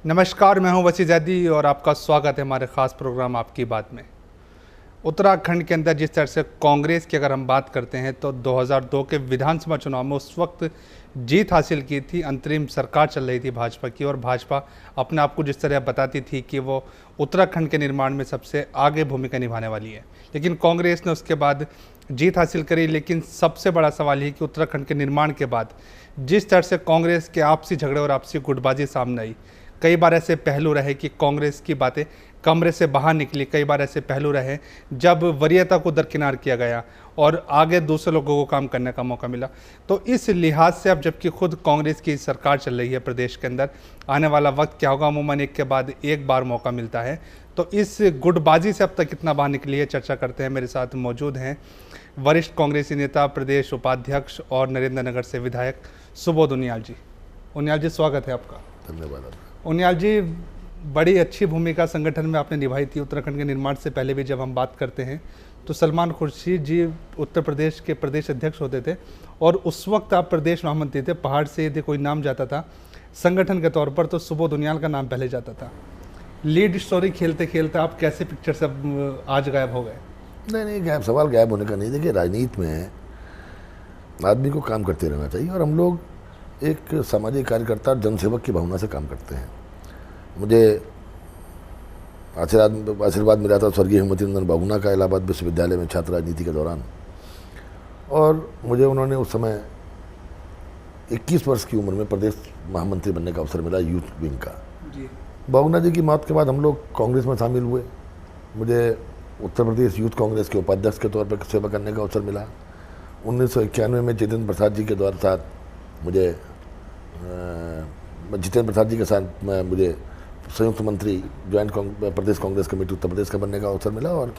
नमस्कार, मैं हूं वसी जैदी और आपका स्वागत है हमारे ख़ास प्रोग्राम आपकी बात में। उत्तराखंड के अंदर जिस तरह से कांग्रेस की अगर हम बात करते हैं तो 2002 के विधानसभा चुनाव में उस वक्त जीत हासिल की थी। अंतरिम सरकार चल रही थी भाजपा की और भाजपा अपने आप को जिस तरह बताती थी कि वो उत्तराखंड के निर्माण में सबसे आगे भूमिका निभाने वाली है, लेकिन कांग्रेस ने उसके बाद जीत हासिल करी। लेकिन सबसे बड़ा सवाल ये कि उत्तराखंड के निर्माण के बाद जिस तरह से कांग्रेस के आपसी झगड़े और आपसी गुटबाजी सामने आई, कई बार ऐसे पहलू रहे कि कांग्रेस की बातें कमरे से बाहर निकली, कई बार ऐसे पहलू रहे जब वरीयता को दरकिनार किया गया और आगे दूसरे लोगों को काम करने का मौका मिला। तो इस लिहाज से अब जबकि खुद कांग्रेस की सरकार चल रही है प्रदेश के अंदर, आने वाला वक्त क्या होगा, अमूमन एक के बाद एक बार मौका मिलता है। तो इस गुटबाजी से अब तक कितना बाहर निकली है, चर्चा करते हैं। मेरे साथ मौजूद हैं वरिष्ठ कांग्रेसी नेता, प्रदेश उपाध्यक्ष और नरेंद्र नगर से विधायक सुबोध उनियाल जी। उनियाल जी, स्वागत है आपका। धन्यवाद। उनियाल जी, बड़ी अच्छी भूमिका संगठन में आपने निभाई थी। उत्तराखंड के निर्माण से पहले भी जब हम बात करते हैं तो सलमान खुर्शीद जी उत्तर प्रदेश के प्रदेश अध्यक्ष होते थे और उस वक्त आप प्रदेश महामंत्री थे। पहाड़ से यदि कोई नाम जाता था संगठन के तौर पर तो सुबोध उनियाल का नाम पहले जाता था। लीड स्टोरी खेलते खेलते आप कैसे पिक्चर से आज गायब हो गए? नहीं, सवाल गायब होने का नहीं। देखिए, राजनीति में आदमी को काम करते रहना चाहिए और हम लोग एक सामाजिक कार्यकर्ता और जनसेवक की भावना से काम करते हैं। मुझे आशीर्वाद मिला था स्वर्गीय हेमवती नंदन बहुगुणा का इलाहाबाद विश्वविद्यालय में छात्र राजनीति के दौरान, और मुझे उन्होंने उस समय 21 वर्ष की उम्र में प्रदेश महामंत्री बनने का अवसर मिला यूथ विंग का। बहुगुणा जी की मौत के बाद हम लोग कांग्रेस में शामिल हुए। मुझे उत्तर प्रदेश यूथ कांग्रेस के उपाध्यक्ष के तौर पर सेवा करने का अवसर मिला। 1991 में जितेंद्र प्रसाद जी के साथ मुझे मुझे संयुक्त मंत्री ज्वाइंट प्रदेश कांग्रेस कमेटी उत्तर प्रदेश का बनने का अवसर मिला। और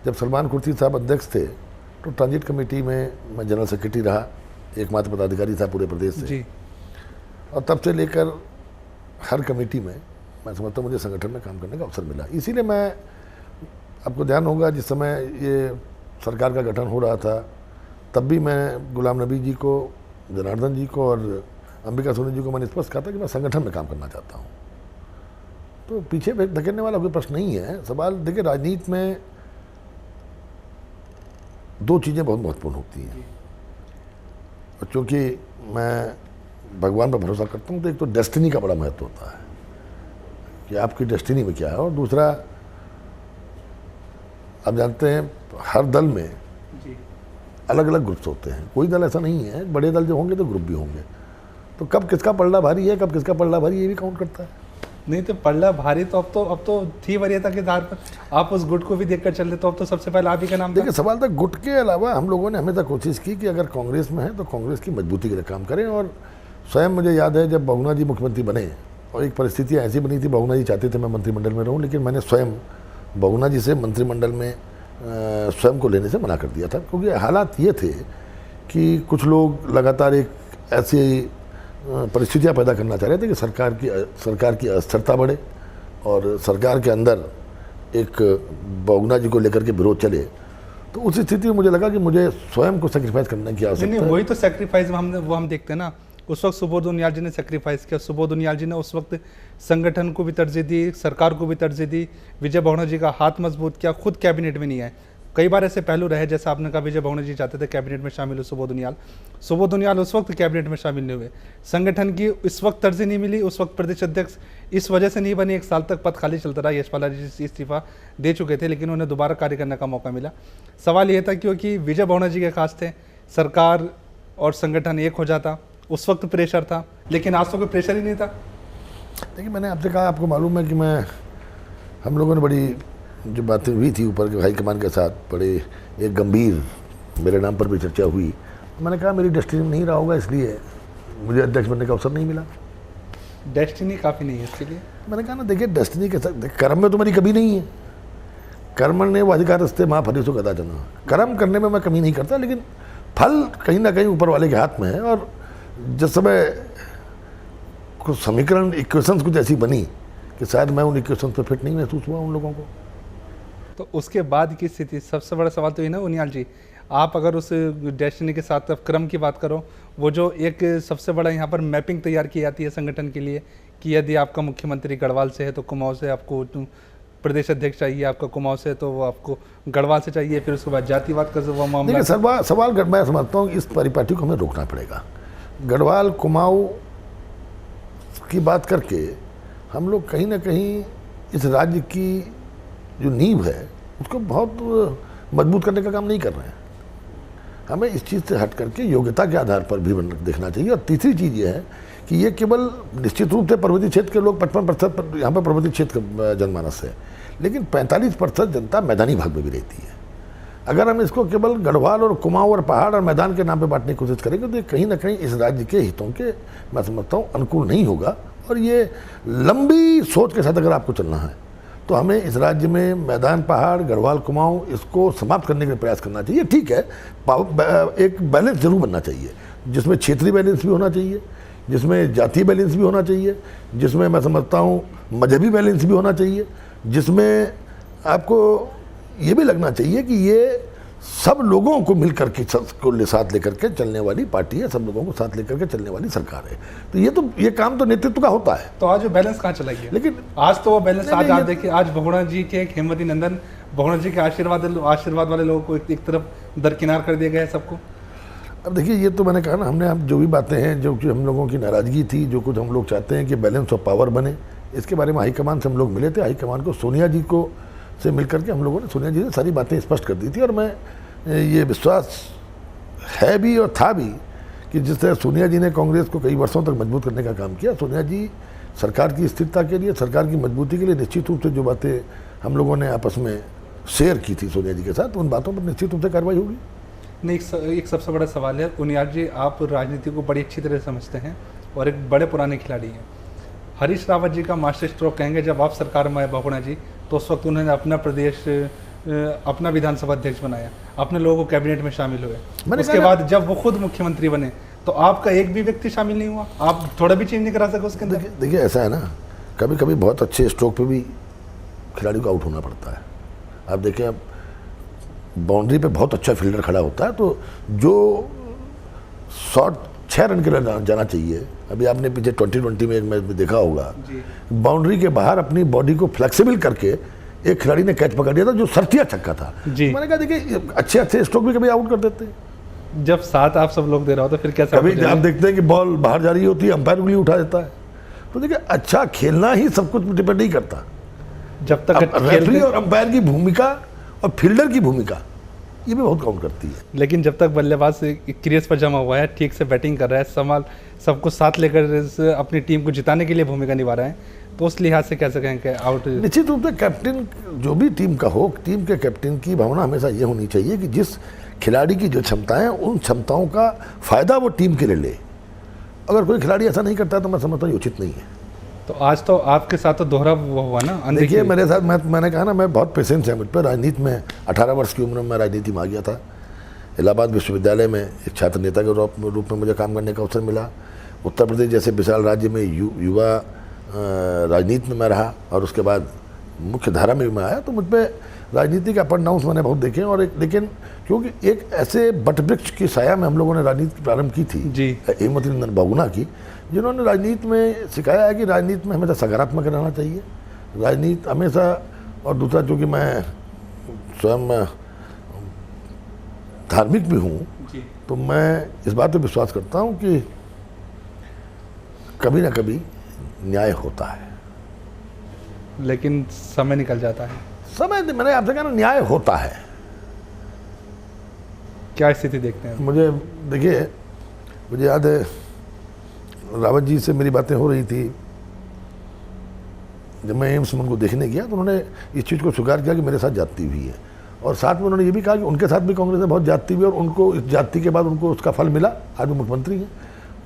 जब सलमान खुर्शीद साहब अध्यक्ष थे तो ट्रांजिट कमेटी में मैं जनरल सेक्रेटरी रहा, एकमात्र पदाधिकारी था पूरे प्रदेश से जी। और तब से लेकर हर कमेटी में मैं समझता हूँ मुझे संगठन में काम करने का अवसर मिला। इसीलिए मैं, आपको ध्यान होगा, जिस समय ये सरकार का गठन हो रहा था तब भी मैं गुलाम नबी जी को, जनार्दन जी को और अंबिका सोनी जी को मैंने स्पष्ट कहा था कि मैं संगठन में काम करना चाहता हूँ। तो पीछे धकेलने वाला कोई प्रश्न नहीं है। सवाल, देखिए, राजनीति में दो चीज़ें बहुत महत्वपूर्ण होती हैं, और चूँकि मैं भगवान पर भरोसा करता हूँ तो एक तो डेस्टिनी का बड़ा महत्व होता है कि आपकी डेस्टिनी में क्या है, और दूसरा, आप जानते हैं हर दल में अलग अलग ग्रुप्स होते हैं। कोई दल ऐसा नहीं है, बड़े दल जो होंगे तो ग्रुप भी होंगे। तो कब किसका पल्ला भारी है, कब किसका पल्ला भारी, ये भी काउंट करता है। नहीं तो पल्ला भारी तो अब तो थी वरीयता के आधार पर आप उस गुट को भी देखकर चल रहे, तो अब तो सबसे पहले आप ही का नाम। देखिए, सवाल था गुट के अलावा हम लोगों ने हमेशा कोशिश की कि अगर कांग्रेस में है तो कांग्रेस की मजबूती के लिए काम करें। और स्वयं मुझे याद है जब बहुगुणा जी मुख्यमंत्री बने और एक परिस्थिति ऐसी बनी थी, बहुगुणा जी चाहते थे मैं मंत्रिमंडल में रहूँ, लेकिन मैंने स्वयं बहुगुणा जी से मंत्रिमंडल में स्वयं को लेने से मना कर दिया था, क्योंकि हालात ये थे कि कुछ लोग लगातार एक ऐसी परिस्थितियाँ पैदा करना चाह रहे थे कि सरकार की अस्थिरता बढ़े और सरकार के अंदर एक बहुगुणा जी को लेकर के विरोध चले। तो उस स्थिति में मुझे लगा कि मुझे स्वयं को सेक्रीफाइस करने की आवश्यकता है। वही तो सेक्रीफाइस हम देखते हैं ना। उस वक्त सुबोध उनियाल जी ने सेक्रीफाइस किया। सुबोध उनियाल जी ने उस वक्त संगठन को भी तरजीह दी, सरकार को भी तरजीह दी, विजय बहुगुणा जी का हाथ मजबूत किया, खुद कैबिनेट में नहीं आए। कई बार ऐसे पहलू रहे, जैसा आपने कहा विजय बहुगुणा जी चाहते थे कैबिनेट में शामिल हो सुबोध उनियाल उस वक्त कैबिनेट में शामिल नहीं हुए। संगठन की इस वक्त तरजीह नहीं मिली, उस वक्त प्रदेश अध्यक्ष इस वजह से नहीं बनी। 1 साल तक पद खाली चलता रहा। यशपाल जी इस्तीफा दे चुके थे, लेकिन उन्हें दोबारा कार्य करने का मौका मिला। सवाल यह था क्योंकि विजय बहुगुणा जी के खास थे, सरकार और संगठन एक हो जाता। उस वक्त प्रेशर था, लेकिन आज तो कोई प्रेशर ही नहीं था। देखिए, मैंने आपसे कहा, आपको मालूम है कि हम लोगों ने बड़ी जो बातें हुई थी ऊपर के हाईकमान के साथ, बड़े एक गंभीर मेरे नाम पर भी चर्चा हुई। मैंने कहा मेरी डेस्टिनी नहीं रहा होगा, इसलिए मुझे अध्यक्ष बनने का अवसर नहीं मिला। डेस्टिनी काफ़ी नहीं है इसके लिए। मैंने कहा ना, देखिए, डेस्टिनी के साथ कर्म में तो मेरी कभी नहीं है। कर्म ने वो अधिकार रस्ते माँ फरीसो कदा जना। कर्म करने में मैं कमी नहीं करता, लेकिन फल कहीं ना कहीं ऊपर वाले के हाथ में है। और जिस समय कुछ समीकरण, इक्वेशंस कुछ ऐसी बनी कि शायद मैं उन इक्वेशंस पे फिट नहीं महसूस हुआ उन लोगों को। तो उसके बाद की स्थिति, सबसे बड़ा सवाल तो ये ना उनियाल जी, आप अगर उस डेस्टिनी के साथ क्रम की बात करो, वो जो एक सबसे बड़ा यहाँ पर मैपिंग तैयार की जाती है संगठन के लिए कि यदि आपका मुख्यमंत्री गढ़वाल से है तो कुमाऊं से आपको प्रदेश अध्यक्ष चाहिए, आपका कुमाऊं से तो वो आपको गढ़वाल से चाहिए, फिर उसके बाद जातिवाद का वो मामला। देखिए सवाल मैं समझता हूँ इस परिपाटी को हमें रोकना पड़ेगा। गढ़वाल कुमाऊं की बात करके हम लोग कहीं ना कहीं इस राज्य की जो नींव है उसको बहुत मजबूत करने का काम नहीं कर रहे हैं। हमें इस चीज़ से हट करके योग्यता के आधार पर भी देखना चाहिए। और तीसरी चीज़ ये है कि ये केवल निश्चित रूप से पर्वतीय क्षेत्र के लोग 55% यहाँ पर पर्वतीय क्षेत्र का जनमानस है, लेकिन 45% जनता मैदानी भाग में भी रहती है। अगर हम इसको केवल गढ़वाल और कुमाऊं और पहाड़ और मैदान के नाम पे बांटने की कोशिश करेंगे तो ये कहीं ना कहीं इस राज्य के हितों के मैं समझता हूँ अनुकूल नहीं होगा। और ये लंबी सोच के साथ अगर आपको चलना है तो हमें इस राज्य में मैदान पहाड़ गढ़वाल कुमाऊं इसको समाप्त करने का प्रयास करना चाहिए। ठीक है, एक बैलेंस जरूर बनना चाहिए जिसमें क्षेत्रीय बैलेंस भी होना चाहिए, जिसमें जातीय बैलेंस भी होना चाहिए, जिसमें मैं समझता हूँ मजहबी बैलेंस भी होना चाहिए, जिसमें आपको ये भी लगना चाहिए कि ये सब लोगों को मिलकर के साथ लेकर के चलने वाली पार्टी है, सब लोगों को साथ लेकर के चलने वाली सरकार है। तो ये काम तो नेतृत्व का होता है। तो आज वो बैलेंस कहाँ चला गया? लेकिन आज तो वो बैलेंस आज आप देखिए, आज बहुगुणा जी के हेमवती नंदन बहुगुणा जी के आशीर्वाद वाले लोगों को एक तरफ दरकिनार कर दिया गया है सबको। अब देखिए ये तो मैंने कहा ना, हमने जो भी बातें हैं जो कि हम लोगों की नाराज़गी थी, जो कुछ हम लोग चाहते हैं कि बैलेंस ऑफ पावर बने, इसके बारे में हाईकमान से हम लोग मिले थे। हाईकमान को सोनिया जी को से मिलकर के हम लोगों ने सोनिया जी से सारी बातें स्पष्ट कर दी थी। और मैं ये विश्वास है भी और था भी कि जिस तरह सोनिया जी ने कांग्रेस को कई वर्षों तक मजबूत करने का काम किया, सोनिया जी सरकार की स्थिरता के लिए, सरकार की मजबूती के लिए निश्चित रूप से जो बातें हम लोगों ने आपस में शेयर की थी सोनिया जी के साथ, उन बातों पर निश्चित रूप से कार्रवाई होगी। नहीं, एक सबसे बड़ा सवाल है, उनियाल जी आप राजनीति को बड़ी अच्छी तरह समझते हैं और एक बड़े पुराने खिलाड़ी हैं। हरीश रावत जी का मास्टर स्ट्रोक कहेंगे, जब आप सरकार में आए बहुगुणा जी तो उस वक्त उन्होंने अपना प्रदेश अपना विधानसभा अध्यक्ष बनाया, अपने लोगों को कैबिनेट में शामिल हुए। उसके बाद जब वो खुद मुख्यमंत्री बने तो आपका एक भी व्यक्ति शामिल नहीं हुआ, आप थोड़ा भी चेंज नहीं करा सके उसके अंदर। देखिए ऐसा है ना, कभी कभी बहुत अच्छे स्ट्रोक पे भी खिलाड़ी को आउट होना पड़ता है। आप देखें, अब बाउंड्री पे बहुत अच्छा फील्डर खड़ा होता है तो जो शॉट 6 रन के लिए जाना चाहिए, अभी आपने पीछे 2020 में एक मैच में देखा होगा, बाउंड्री के बाहर अपनी बॉडी को फ्लेक्सिबल करके एक खिलाड़ी ने कैच पकड़ लिया था जो सरतिया छक्का था। मैंने कहा देखिए अच्छे स्ट्रोक भी कभी आउट कर देते हैं। जब साथ आप सब लोग दे रहे हो तो फिर कैसा? कभी आप देखते हैं कि बॉल बाहर जा रही होती है, अंपायर उंगली उठा देता है। तो देखिए अच्छा खेलना ही सब कुछ डिपेंड नहीं करता, जब तक रेफरी और अंपायर की भूमिका और फील्डर की भूमिका ये भी बहुत काउंट करती है। लेकिन जब तक बल्लेबाज क्रीज पर जमा हुआ है, ठीक से बैटिंग कर रहा है, संभाल सब कुछ साथ लेकर अपनी टीम को जिताने के लिए भूमिका निभा रहा है, तो उस लिहाज से कैसे कहें कि आउट? निश्चित रूप से कैप्टन जो भी टीम का हो, टीम के कैप्टन की भावना हमेशा ये होनी चाहिए कि जिस खिलाड़ी की जो क्षमताएं, उन क्षमताओं का फायदा वो टीम के लिए ले। अगर कोई खिलाड़ी ऐसा नहीं करता तो मैं समझता हूँ उचित नहीं है। तो आज तो आपके साथ तो दोहरा वो हुआ ना। देखिए मेरे साथ मैंने कहा ना, मैं बहुत पेशेंस है मुझ पर। राजनीति में 18 वर्ष की उम्र में मैं राजनीति में आ गया था। इलाहाबाद विश्वविद्यालय में एक छात्र नेता के रूप में मुझे काम करने का अवसर मिला। उत्तर प्रदेश जैसे विशाल राज्य में युवा राजनीति में मैं रहा और उसके बाद मुख्य धारा में भी मैं आया। तो मुझ पर राजनीति के अप एंड डाउन्स मैंने बहुत देखे। और लेकिन क्योंकि एक ऐसे बटवृक्ष की साया में हम लोगों ने राजनीति प्रारंभ की थी जी, हेमवती नंदन बहुगुणा की, जिन्होंने राजनीति में सिखाया है कि राजनीति में हमेशा सकारात्मक रहना चाहिए, राजनीति हमेशा। और दूसरा चूँकि मैं स्वयं धार्मिक भी हूँ तो मैं इस बात पर विश्वास करता हूँ कि कभी ना कभी न्याय होता है, लेकिन समय निकल जाता है। समय, मैंने आपसे कहा ना, न्याय होता है। क्या स्थिति देखते हैं? मुझे याद है रावत जी से मेरी बातें हो रही थी जब मैं एम्स में उनको देखने गया, तो उन्होंने इस चीज़ को स्वीकार किया कि मेरे साथ जाति हुई है। और साथ में उन्होंने ये भी कहा कि उनके साथ भी कांग्रेस ने बहुत जाति हुई और उनको इस जाति के बाद उनको उसका फल मिला, आज वो मुख्यमंत्री हैं।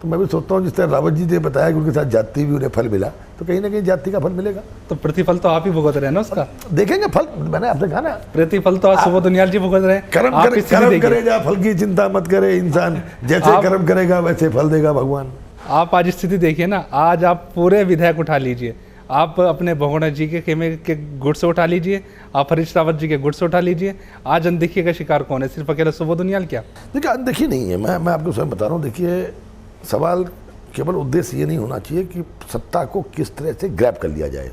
तो मैं भी सोचता हूँ जिस तरह रावत जी ने बताया कि उनके साथ जाति भी उन्हें फल मिला, तो कहीं ना कहीं जाति का फल मिलेगा। तो प्रतिफल तो आप ही भुगत रहे हैं ना उसका? देखेंगे फल, मैंने आपसे कहा ना, प्रतिफल तो आज सुबोध उनियाल जी भुगत रहे हैं। कर्म करे जा, फल की चिंता मत करे इंसान, जैसे कर्म करेगा वैसे फल देगा भगवान। आप आज स्थिति देखिए ना, आज आप पूरे विधायक उठा लीजिए, आप अपने बहुगुणा जी के खेमे के गुट से उठा लीजिए, आप हरीश रावत जी के गुट से उठा लीजिए। आज अनदेखी का शिकार कौन है? सिर्फ अकेला सुबोध उनियाल क्या? देखिए अनदेखी नहीं है, मैं आपको स्वयं बता रहा हूँ। देखिए सवाल केवल उद्देश्य ये नहीं होना चाहिए कि सत्ता को किस तरह से ग्रैब कर लिया जाए।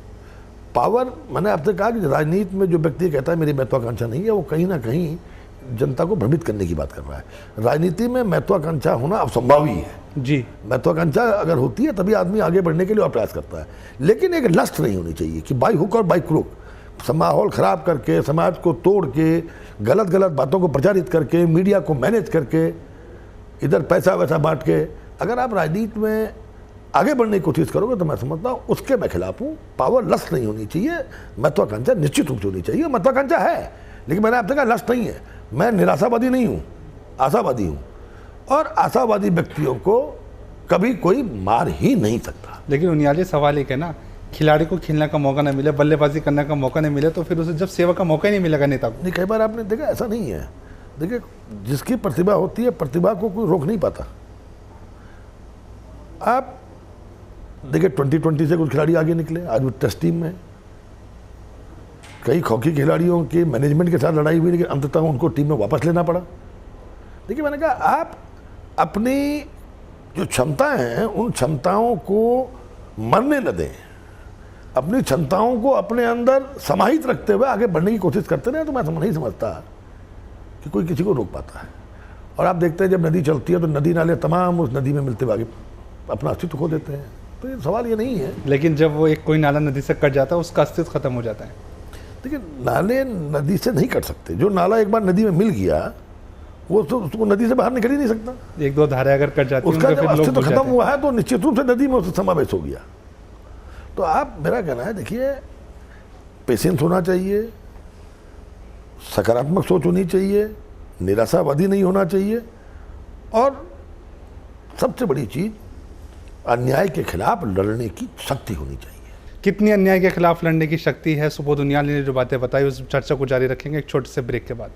पावर, मैंने आपसे कहा कि राजनीति में जो व्यक्ति कहता है मेरी महत्वाकांक्षा नहीं है, वो कहीं ना कहीं जनता को भ्रमित करने की बात कर रहा है। राजनीति में महत्वाकांक्षा होना असंभव ही है जी। महत्वाकांक्षा अगर होती है तभी आदमी आगे बढ़ने के लिए प्रयास करता है, लेकिन एक लस्ट नहीं होनी चाहिए कि बाई हुक और बाई क्रुक माहौल खराब करके, समाज को तोड़ के, गलत गलत बातों को प्रचारित करके, मीडिया को मैनेज करके, इधर पैसा वैसा बांट के अगर आप राजनीति में आगे बढ़ने की कोशिश करोगे तो मैं समझता हूँ उसके मैं खिलाफ हूँ। पावर लस्ट नहीं होनी चाहिए, महत्वाकांक्षा निश्चित रूप से होनी चाहिए। महत्वाकांक्षा है, लेकिन मैंने आपसे कहा लस्ट नहीं है। मैं निराशावादी नहीं हूँ, आशावादी हूँ, और आशावादी व्यक्तियों को कभी कोई मार ही नहीं सकता। लेकिन उनियाली सवाल एक है ना, खिलाड़ी को खेलने का मौका नहीं मिले, बल्लेबाजी करने का मौका नहीं मिले, तो फिर उसे जब सेवा का मौका ही नहीं मिलेगा नेता को। नहीं, कई बार आपने देखा ऐसा नहीं है। देखिए, जिसकी प्रतिभा होती है प्रतिभा को कोई रोक नहीं पाता। आप देखिए 2020 से कुछ खिलाड़ी आगे निकले, आज वो टेस्ट टीम में। कई हॉकी खिलाड़ियों के मैनेजमेंट के साथ लड़ाई हुई, लेकिन अंततः उनको टीम में वापस लेना पड़ा। देखिए, मैंने कहा आप अपनी जो क्षमताएं हैं उन क्षमताओं को मरने न दें, अपनी क्षमताओं को अपने अंदर समाहित रखते हुए आगे बढ़ने की कोशिश करते रहे, तो मैं नहीं समझता कि कोई किसी को रोक पाता है। और आप देखते हैं जब नदी चलती है तो नदी नाले तमाम उस नदी में मिलते हुए आगे अपना अस्तित्व खो देते हैं। तो ये सवाल ये नहीं है। लेकिन जब वो एक कोई नाला नदी से कट जाता है उसका अस्तित्व खत्म हो जाता है। देखिए, नाले नदी से नहीं कट सकते। जो नाला एक बार नदी में मिल गया वो तो उसको नदी से बाहर निकल ही नहीं सकता। एक दो धाराएं अगर कट जाती हैं उसका उनका जब फिर लोग अस्तित्व भूल खत्म जाते हैं। हुआ है तो निश्चित रूप से नदी में उसका समावेश हो गया। तो आप, मेरा कहना है, देखिए, पेशेंस होना चाहिए, सकारात्मक सोच होनी चाहिए, निराशावादी नहीं होना चाहिए, और सबसे बड़ी चीज अन्याय के खिलाफ लड़ने की शक्ति होनी चाहिए। कितनी अन्याय के खिलाफ लड़ने की शक्ति है, सुबोध उनियाल ने जो बातें बताई उस चर्चा को जारी रखेंगे एक छोटे से ब्रेक के बाद।